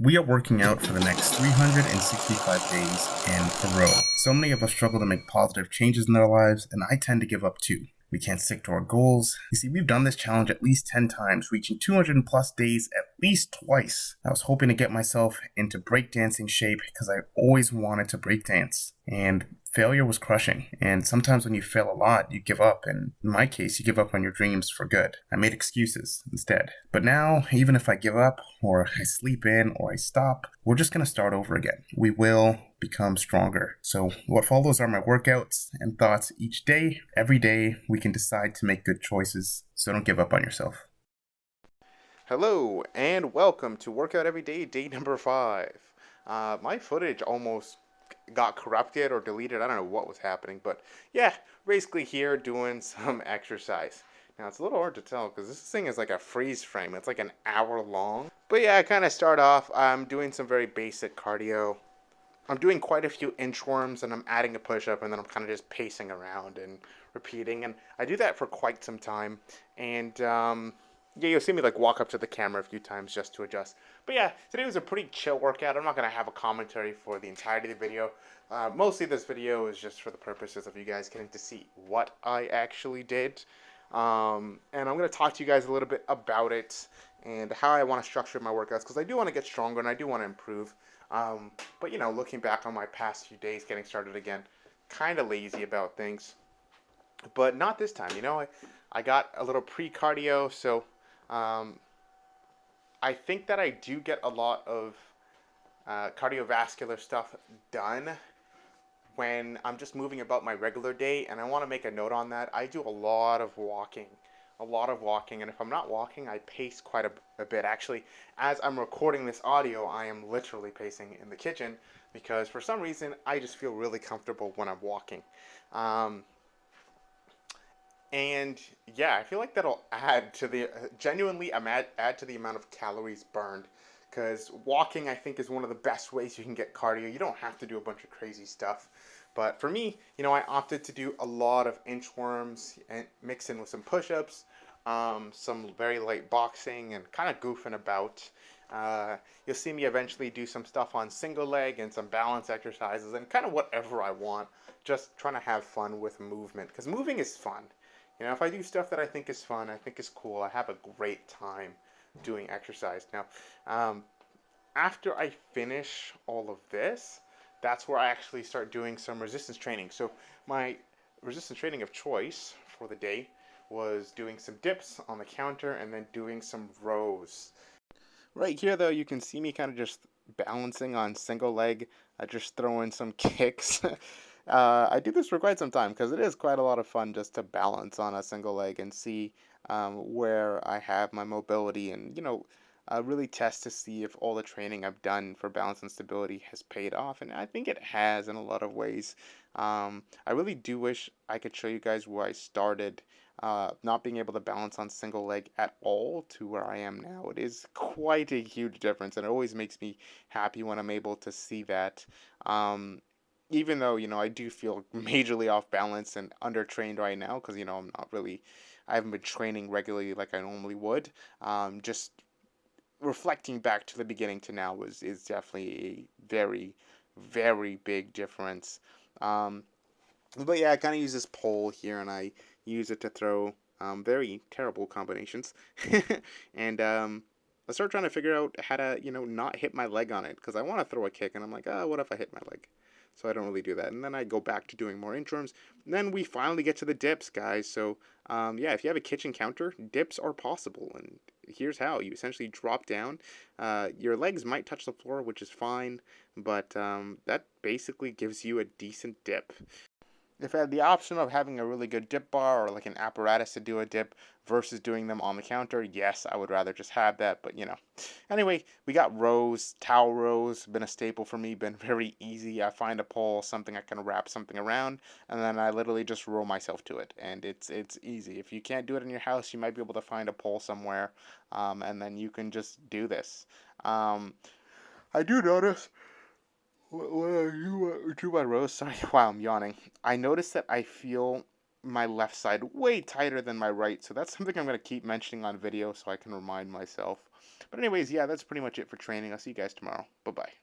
We are working out for the next 365 days in a row. So many of us struggle to make positive changes in their lives, and I tend to give up too. We can't stick to our goals. You see, we've done this challenge at least 10 times, reaching 200 plus days at least twice. I was hoping to get myself into breakdancing shape because I always wanted to breakdance. And failure was crushing. And sometimes when you fail a lot, you give up. And in my case, you give up on your dreams for good. I made excuses instead. But now, even if I give up, or I sleep in, or I stop, we're just going to start over again. We will become stronger. So what follows are my workouts and thoughts each day. Every day, we can decide to make good choices. So don't give up on yourself. Hello and welcome to Workout Every Day, day number 5. My footage almost got corrupted or deleted. I don't know what was happening, but yeah, basically here doing some exercise. Now it's a little hard to tell because this thing is like a freeze frame. It's like an hour long. But yeah, I kind of start off. I'm doing some very basic cardio. I'm doing quite a few inchworms and I'm adding a push up and then I'm kind of just pacing around and repeating. And I do that for quite some time. And yeah, you'll see me like walk up to the camera a few times just to adjust. But yeah, today was a pretty chill workout. I'm not going to have a commentary for the entirety of the video. Mostly this video is just for the purposes of you guys getting to see what I actually did. And I'm going to talk to you guys a little bit about it and how I want to structure my workouts because I do want to get stronger and I do want to improve. But you know, looking back on my past few days getting started again, kind of lazy about things. But not this time. I got a little pre-cardio, so um, I think that I do get a lot of cardiovascular stuff done when I'm just moving about my regular day, and I want to make a note on that. I do a lot of walking. And if I'm not walking, I pace quite a bit. Actually, as I'm recording this audio, I am literally pacing in the kitchen because for some reason I just feel really comfortable when I'm walking. Um, and yeah, I feel like that'll add to the genuinely add to the amount of calories burned. Because walking, I think, is one of the best ways you can get cardio. You don't have to do a bunch of crazy stuff. But for me, I opted to do a lot of inchworms and mix in with some push-ups, some very light boxing, and kind of goofing about. You'll see me eventually do some stuff on single leg and some balance exercises and kind of whatever I want. Just trying to have fun with movement because moving is fun. If I do stuff that I think is fun, I think is cool, I have a great time doing exercise. Now, um, after I finish all of this, that's where I actually start doing some resistance training. So my resistance training of choice for the day was doing some dips on the counter and then doing some rows. Right here, though, you can see me kind of just balancing on single leg, just throwing some kicks. I do this for quite some time because it is quite a lot of fun just to balance on a single leg and see where I have my mobility and, really test to see if all the training I've done for balance and stability has paid off. And I think it has in a lot of ways. I really do wish I could show you guys where I started not being able to balance on single leg at all to where I am now. It is quite a huge difference, and it always makes me happy when I'm able to see that. Um, Even though, I do feel majorly off balance and undertrained right now because, I haven't been training regularly like I normally would. Just reflecting back to the beginning to now is definitely a very, very big difference. Um, but yeah, I kind of use this pole here, and I use it to throw very terrible combinations. And I start trying to figure out how to, not hit my leg on it because I want to throw a kick, and I'm like, what if I hit my leg? So I don't really do that. And then I go back to doing more interims. And then we finally get to the dips, guys. So yeah, if you have a kitchen counter, dips are possible. And here's how: you essentially drop down. Your legs might touch the floor, which is fine, but that basically gives you a decent dip. If I had the option of having a really good dip bar or like an apparatus to do a dip versus doing them on the counter, yes, I would rather just have that, but Anyway, we got rows, towel rows, been a staple for me, been very easy. I find a pole, something I can wrap something around, and then I literally just roll myself to it, and it's easy. If you can't do it in your house, you might be able to find a pole somewhere, and then you can just do this. Um, I do notice what are you do my rows? Sorry, wow, I'm yawning. I notice that I feel my left side way tighter than my right. So that's something I'm going to keep mentioning on video so I can remind myself. But anyways, yeah, that's pretty much it for training. I'll see you guys tomorrow. Bye-bye.